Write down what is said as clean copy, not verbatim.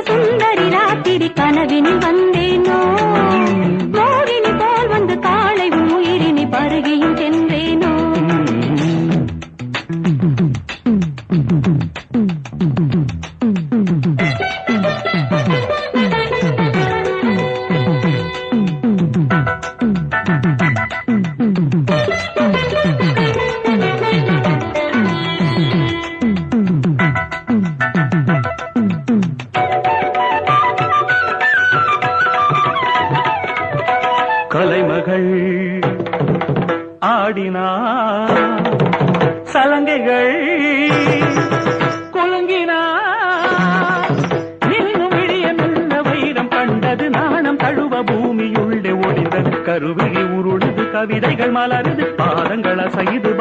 சுந்தரி ராத்திரி கனவினில் வந்தேனோ மோகினி போல் வந்து காலை உயிரினி பருகியும் சென்றேனோ. கலைமகள் ஆடினார், சலங்கைகள் குலுங்கினார். இன்னும் இழிய நல்ல வைரம் கண்டது, நாணம் தழுவ பூமியுள்ளே ஒளிந்தது. கருவிழி உருளுது, கவிதைகள் மலருது, பாதங்கள் அசைது.